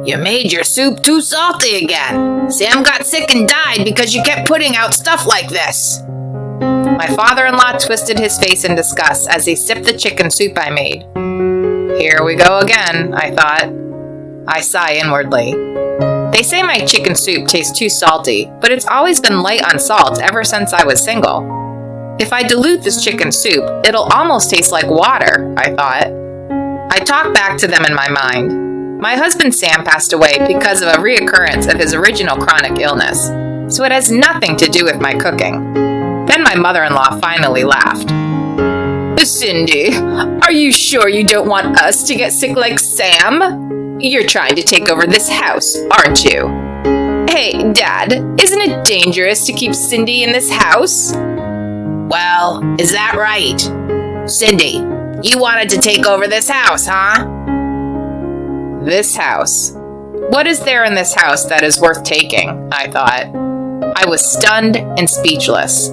You made your soup too salty again. Sam got sick and died because you kept putting out stuff like this. My father-in-law twisted his face in disgust as he sipped the chicken soup I made. Here we go again, I thought. I sigh inwardly. They say my chicken soup tastes too salty, but it's always been light on salt ever since I was single. If I dilute this chicken soup, it'll almost taste like water, I thought. I talked back to them in my mind. My husband Sam passed away because of a reoccurrence of his original chronic illness, so it has nothing to do with my cooking. Then my mother-in-law finally laughed. Cindy, are you sure you don't want us to get sick like Sam? You're trying to take over this house, aren't you? Hey, Dad, isn't it dangerous to keep Cindy in this house? Well, is that right? Cindy, you wanted to take over this house, huh? This house. What is there in this house that is worth taking? I thought. I was stunned and speechless.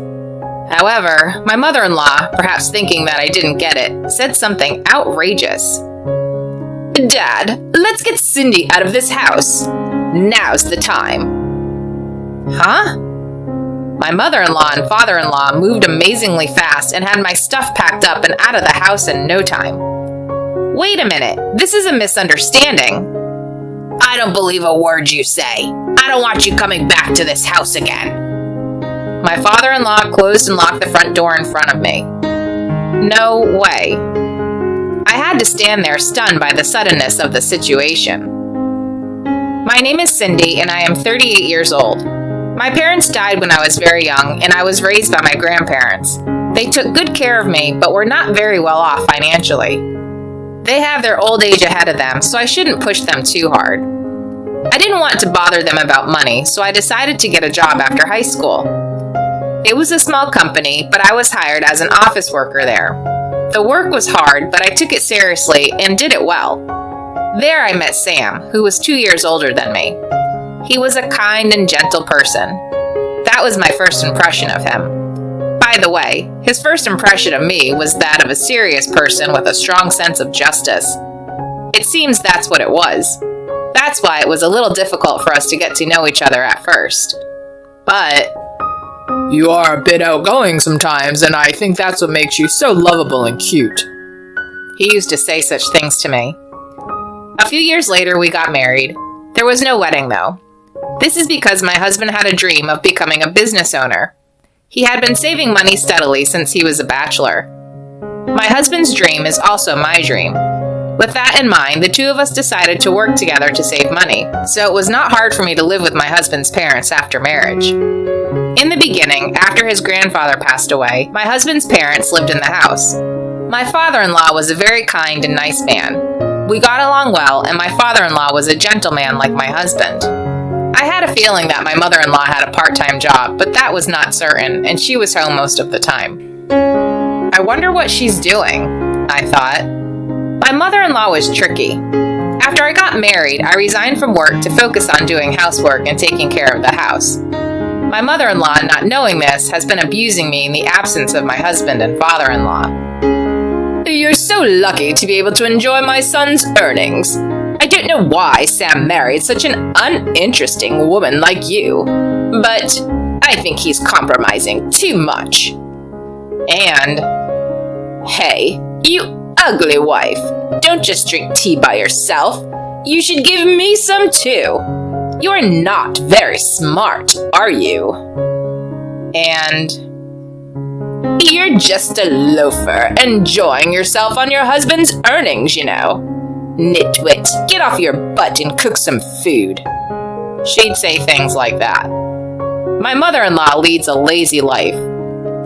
However, my mother-in-law, perhaps thinking that I didn't get it, said something outrageous. Dad, let's get Cindy out of this house. Now's the time. Huh? My mother-in-law and father-in-law moved amazingly fast and had my stuff packed up and out of the house in no time. Wait a minute, this is a misunderstanding. I don't believe a word you say. I don't want you coming back to this house again. My father-in-law closed and locked the front door in front of me. No way. I had to stand there stunned by the suddenness of the situation. My name is Cindy and I am 38 years old. My parents died when I was very young and I was raised by my grandparents. They took good care of me but were not very well off financially. They have their old age ahead of them, so I shouldn't push them too hard. I didn't want to bother them about money, so I decided to get a job after high school. It was a small company, but I was hired as an office worker there. The work was hard, but I took it seriously and did it well. There I met Sam, who was 2 years older than me. He was a kind and gentle person. That was my first impression of him. By the way, his first impression of me was that of a serious person with a strong sense of justice. It seems that's what it was. That's why it was a little difficult for us to get to know each other at first. But you are a bit outgoing sometimes, and I think that's what makes you so lovable and cute. He used to say such things to me. A few years later, we got married. There was no wedding, though. This is because my husband had a dream of becoming a business owner. He had been saving money steadily since he was a bachelor. My husband's dream is also my dream. With that in mind, the two of us decided to work together to save money, so it was not hard for me to live with my husband's parents after marriage. In the beginning, after his grandfather passed away, my husband's parents lived in the house. My father-in-law was a very kind and nice man. We got along well, and my father-in-law was a gentleman like my husband. I had a feeling that my mother-in-law had a part-time job, but that was not certain, and she was home most of the time. I wonder what she's doing, I thought. My mother-in-law was tricky. After I got married, I resigned from work to focus on doing housework and taking care of the house. My mother-in-law, not knowing this, has been abusing me in the absence of my husband and father-in-law. You're so lucky to be able to enjoy my son's earnings. I don't know why Sam married such an uninteresting woman like you, but I think he's compromising too much. And, hey, you ugly wife, don't just drink tea by yourself. You should give me some too. You're not very smart, are you? And you're just a loafer, enjoying yourself on your husband's earnings, you know. Nitwit, get off your butt and cook some food. She'd say things like that. My mother-in-law leads a lazy life.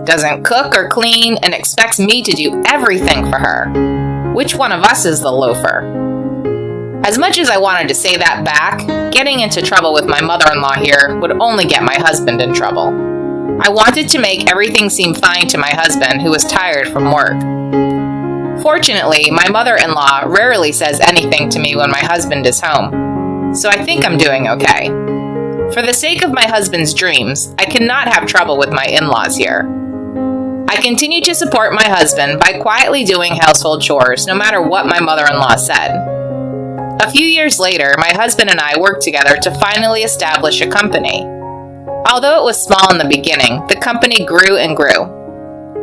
Doesn't cook or clean and expects me to do everything for her. Which one of us is the loafer? As much as I wanted to say that back, getting into trouble with my mother-in-law here would only get my husband in trouble. I wanted to make everything seem fine to my husband, who was tired from work. Fortunately, my mother-in-law rarely says anything to me when my husband is home, so I think I'm doing okay. For the sake of my husband's dreams, I cannot have trouble with my in-laws here. I continue to support my husband by quietly doing household chores no matter what my mother-in-law said. A few years later, my husband and I worked together to finally establish a company. Although it was small in the beginning, the company grew and grew.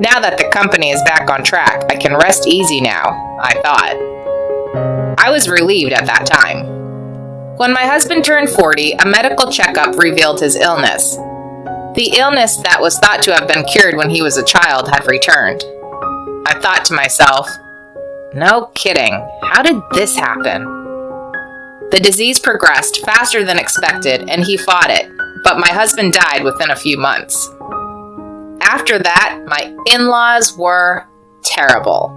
Now that the company is back on track, I can rest easy now, I thought. I was relieved at that time. When my husband turned 40, a medical checkup revealed his illness. The illness that was thought to have been cured when he was a child had returned. I thought to myself, no kidding, how did this happen? The disease progressed faster than expected and he fought it, but my husband died within a few months. After that, my in-laws were terrible.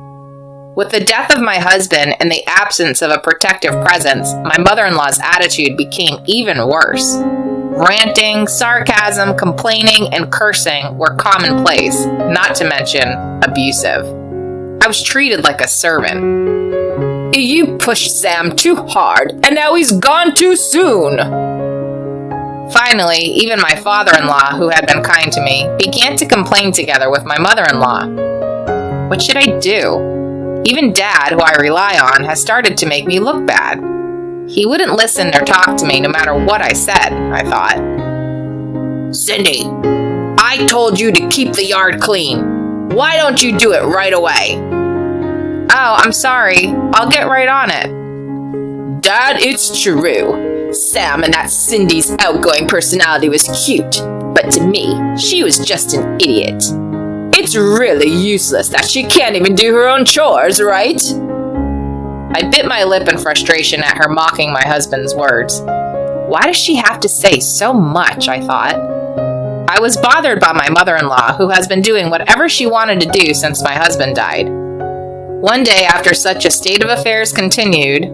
With the death of my husband and the absence of a protective presence, my mother-in-law's attitude became even worse. Ranting, sarcasm, complaining, and cursing were commonplace, not to mention abusive. I was treated like a servant. You pushed Sam too hard, and now he's gone too soon. Finally, even my father-in-law, who had been kind to me, began to complain together with my mother-in-law. What should I do? Even Dad, who I rely on, has started to make me look bad. He wouldn't listen or talk to me no matter what I said, I thought. Cindy, I told you to keep the yard clean. Why don't you do it right away? Oh, I'm sorry. I'll get right on it. Dad, it's true. Sam and that Cindy's outgoing personality was cute, but to me, she was just an idiot. It's really useless that she can't even do her own chores, right? I bit my lip in frustration at her mocking my husband's words. Why does she have to say so much, I thought. I was bothered by my mother-in-law, who has been doing whatever she wanted to do since my husband died. One day, after such a state of affairs continued,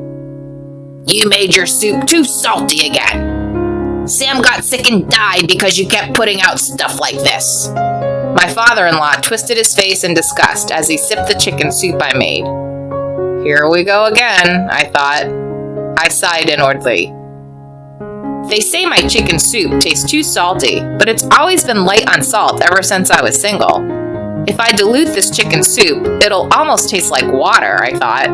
you made your soup too salty again. Sam got sick and died because you kept putting out stuff like this. My father-in-law twisted his face in disgust as he sipped the chicken soup I made. Here we go again, I thought. I sighed inwardly. They say my chicken soup tastes too salty, but it's always been light on salt ever since I was single. If I dilute this chicken soup, it'll almost taste like water, I thought.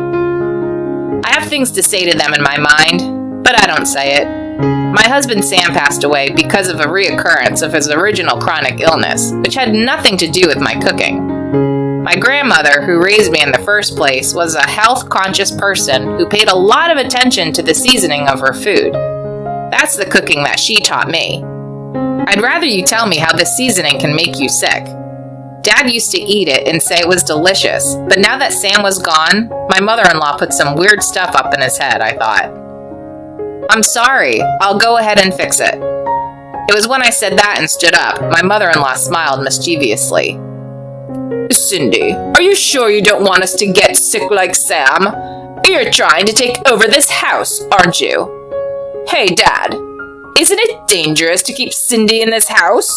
I have things to say to them in my mind, but I don't say it. My husband Sam passed away because of a reoccurrence of his original chronic illness, which had nothing to do with my cooking. My grandmother, who raised me in the first place, was a health-conscious person who paid a lot of attention to the seasoning of her food. That's the cooking that she taught me. I'd rather you tell me how this seasoning can make you sick. Dad used to eat it and say it was delicious, but now that Sam was gone, my mother-in-law put some weird stuff up in his head, I thought. I'm sorry, I'll go ahead and fix it. It was when I said that and stood up, my mother-in-law smiled mischievously. Cindy, are you sure you don't want us to get sick like Sam? You're trying to take over this house, aren't you? Hey, Dad, isn't it dangerous to keep Cindy in this house?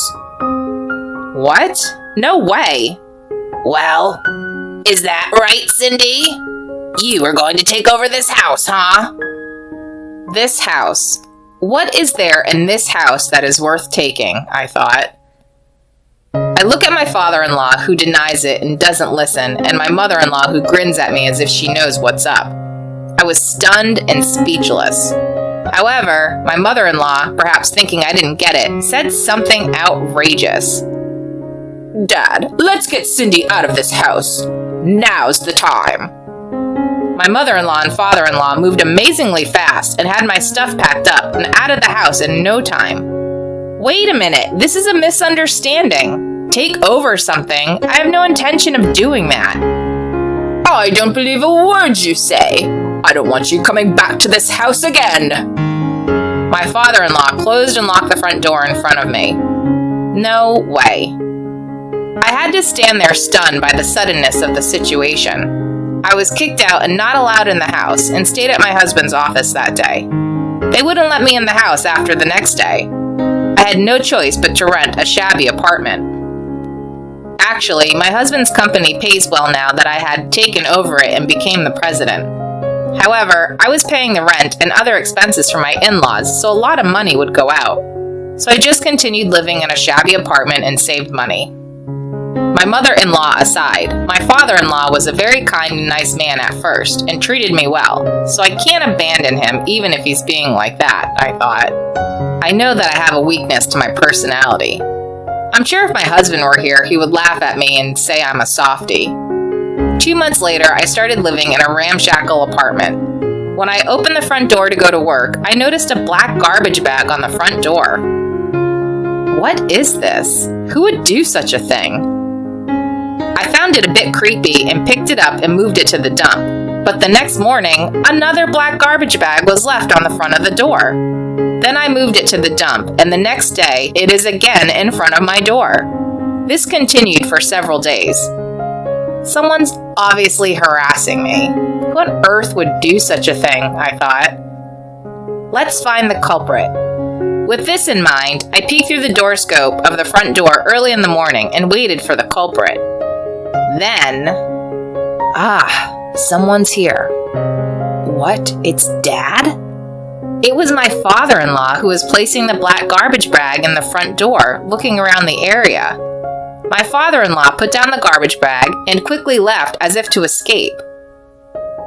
What? No way. Well, is that right, Cindy? You are going to take over this house, huh? This house. What is there in this house that is worth taking, I thought. I look at my father-in-law, who denies it and doesn't listen, and my mother-in-law, who grins at me as if she knows what's up. I was stunned and speechless. However, my mother-in-law, perhaps thinking I didn't get it, said something outrageous. Dad, let's get Cindy out of this house. Now's the time. My mother-in-law and father-in-law moved amazingly fast and had my stuff packed up and out of the house in no time. Wait a minute, this is a misunderstanding. Take over something. I have no intention of doing that. I don't believe a word you say. I don't want you coming back to this house again. My father-in-law closed and locked the front door in front of me. No way. I had to stand there stunned by the suddenness of the situation. I was kicked out and not allowed in the house and stayed at my husband's office that day. They wouldn't let me in the house after the next day. I had no choice but to rent a shabby apartment. Actually, my husband's company pays well now that I had taken over it and became the president. However, I was paying the rent and other expenses for my in-laws, so a lot of money would go out. So I just continued living in a shabby apartment and saved money. My mother-in-law aside, my father-in-law was a very kind and nice man at first and treated me well, so I can't abandon him even if he's being like that, I thought. I know that I have a weakness to my personality. I'm sure if my husband were here, he would laugh at me and say I'm a softie. 2 months later, I started living in a ramshackle apartment. When I opened the front door to go to work, I noticed a black garbage bag on the front door. What is this? Who would do such a thing? I found it a bit creepy and picked it up and moved it to the dump. But the next morning, another black garbage bag was left on the front of the door. Then I moved it to the dump, and the next day, it is again in front of my door. This continued for several days. Someone's obviously harassing me. Who on earth would do such a thing, I thought. Let's find the culprit. With this in mind, I peeked through the door scope of the front door early in the morning and waited for the culprit. Then, someone's here. What? It's Dad? It was my father-in-law who was placing the black garbage bag in the front door, looking around the area. My father-in-law put down the garbage bag and quickly left as if to escape.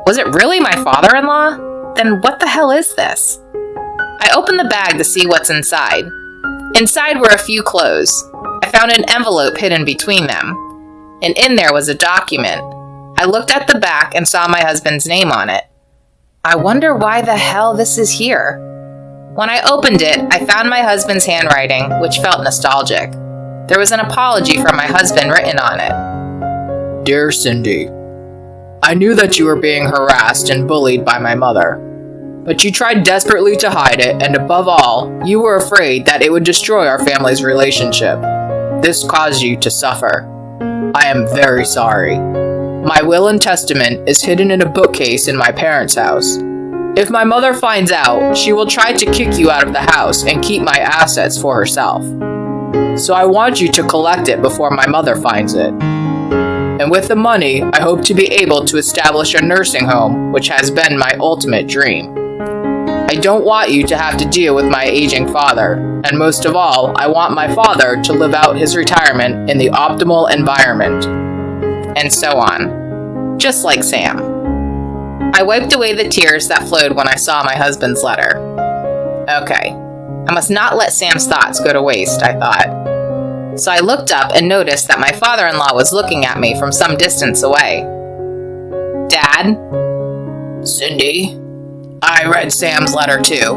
Was it really my father-in-law? Then what the hell is this? I opened the bag to see what's inside. Inside were a few clothes. I found an envelope hidden between them, and in there was a document. I looked at the back and saw my husband's name on it. I wonder why the hell this is here. When I opened it, I found my husband's handwriting, which felt nostalgic. There was an apology from my husband written on it. Dear Cindy, I knew that you were being harassed and bullied by my mother, but you tried desperately to hide it, and above all, you were afraid that it would destroy our family's relationship. This caused you to suffer. I am very sorry. My will and testament is hidden in a bookcase in my parents' house. If my mother finds out, she will try to kick you out of the house and keep my assets for herself. So I want you to collect it before my mother finds it. And with the money, I hope to be able to establish a nursing home, which has been my ultimate dream. I don't want you to have to deal with my aging father, and most of all, I want my father to live out his retirement in the optimal environment. And so on. Just like Sam. I wiped away the tears that flowed when I saw my husband's letter. Okay, I must not let Sam's thoughts go to waste, I thought. So I looked up and noticed that my father-in-law was looking at me from some distance away. Dad? Cindy, I read Sam's letter too.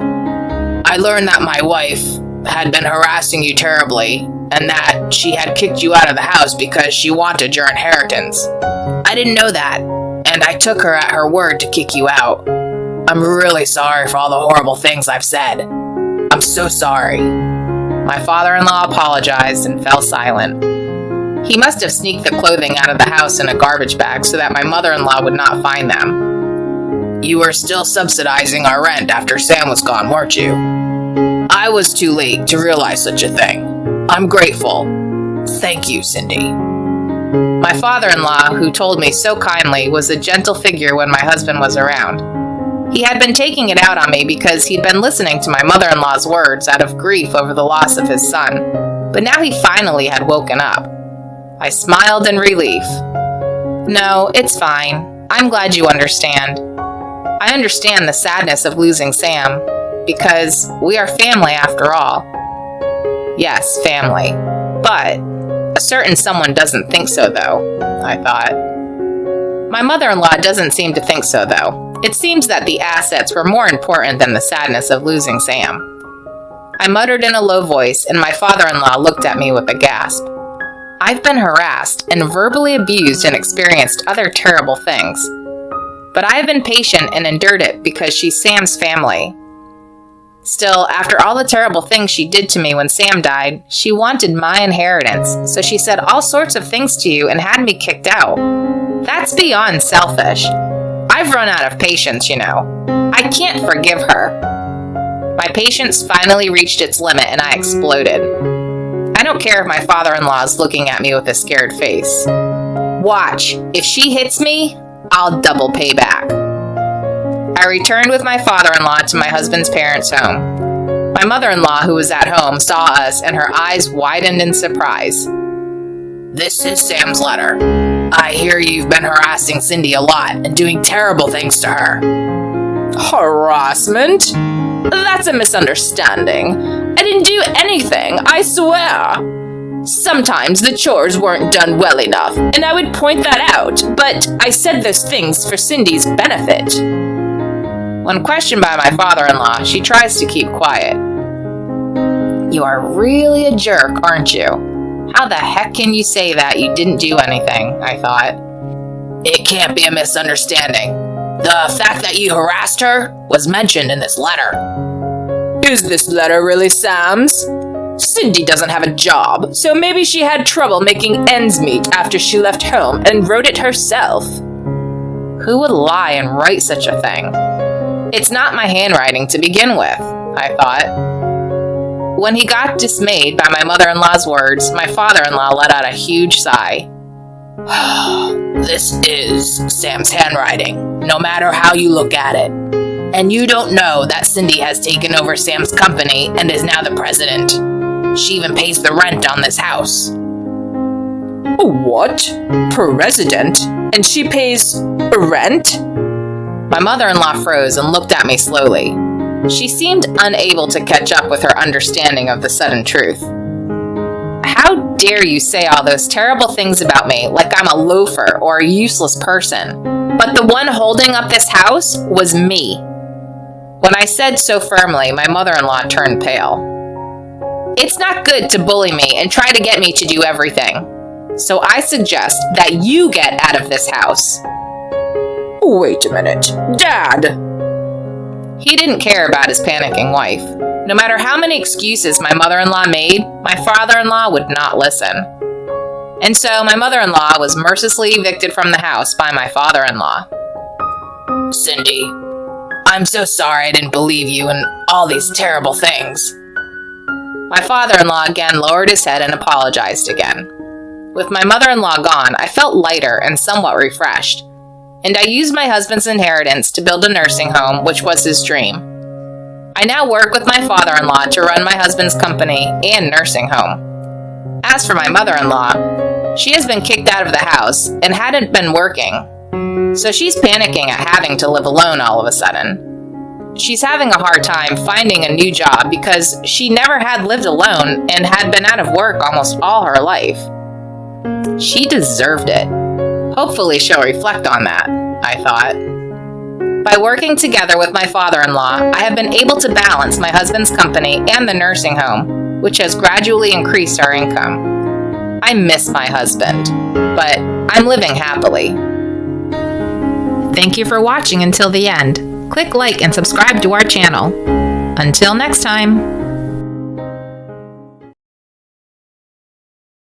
I learned that my wife had been harassing you terribly, and that she had kicked you out of the house because she wanted your inheritance. I didn't know that, and I took her at her word to kick you out. I'm really sorry for all the horrible things I've said. I'm so sorry. My father-in-law apologized and fell silent. He must have sneaked the clothing out of the house in a garbage bag so that my mother-in-law would not find them. You were still subsidizing our rent after Sam was gone, weren't you? I was too late to realize such a thing. I'm grateful. Thank you, Cindy. My father-in-law, who told me so kindly, was a gentle figure when my husband was around. He had been taking it out on me because he'd been listening to my mother-in-law's words out of grief over the loss of his son, but now he finally had woken up. I smiled in relief. No, it's fine. I'm glad you understand. I understand the sadness of losing Sam, because we are family after all. Yes, family. But a certain someone doesn't think so, though, I thought. My mother-in-law doesn't seem to think so, though. It seems that the assets were more important than the sadness of losing Sam. I muttered in a low voice, and my father-in-law looked at me with a gasp. I've been harassed and verbally abused and experienced other terrible things. But I have been patient and endured it because she's Sam's family. Still, after all the terrible things she did to me when Sam died, she wanted my inheritance, so she said all sorts of things to you and had me kicked out. That's beyond selfish. I've run out of patience, you know. I can't forgive her. My patience finally reached its limit and I exploded. I don't care if my father-in-law is looking at me with a scared face. Watch, if she hits me, I'll double pay back. I returned with my father-in-law to my husband's parents' home. My mother-in-law, who was at home, saw us and her eyes widened in surprise. This is Sam's letter. I hear you've been harassing Cindy a lot and doing terrible things to her. Harassment? That's a misunderstanding. I didn't do anything, I swear. Sometimes the chores weren't done well enough, and I would point that out, but I said those things for Cindy's benefit. When questioned by my father-in-law, she tries to keep quiet. You are really a jerk, aren't you? How the heck can you say that you didn't do anything, I thought. It can't be a misunderstanding. The fact that you harassed her was mentioned in this letter. Is this letter really Sam's? Cindy doesn't have a job, so maybe she had trouble making ends meet after she left home and wrote it herself. Who would lie and write such a thing? It's not my handwriting to begin with, I thought. When he got dismayed by my mother-in-law's words, my father-in-law let out a huge sigh. This is Sam's handwriting, no matter how you look at it. And you don't know that Cindy has taken over Sam's company and is now the president. She even pays the rent on this house. What? President? And she pays rent? My mother-in-law froze and looked at me slowly. She seemed unable to catch up with her understanding of the sudden truth. How dare you say all those terrible things about me like I'm a loafer or a useless person? But the one holding up this house was me. When I said so firmly, my mother-in-law turned pale. It's not good to bully me and try to get me to do everything. So I suggest that you get out of this house. Wait a minute. Dad! He didn't care about his panicking wife. No matter how many excuses my mother-in-law made, my father-in-law would not listen. And so my mother-in-law was mercilessly evicted from the house by my father-in-law. Cindy, I'm so sorry I didn't believe you and all these terrible things. My father-in-law again lowered his head and apologized again. With my mother-in-law gone, I felt lighter and somewhat refreshed, and I used my husband's inheritance to build a nursing home, which was his dream. I now work with my father-in-law to run my husband's company and nursing home. As for my mother-in-law, she has been kicked out of the house and hadn't been working, so she's panicking at having to live alone all of a sudden. She's having a hard time finding a new job because she never had lived alone and had been out of work almost all her life. She deserved it. Hopefully she'll reflect on that, I thought. By working together with my father-in-law, I have been able to balance my husband's company and the nursing home, which has gradually increased our income. I miss my husband, but I'm living happily. Thank you for watching until the end. Click like and subscribe to our channel. Until next time.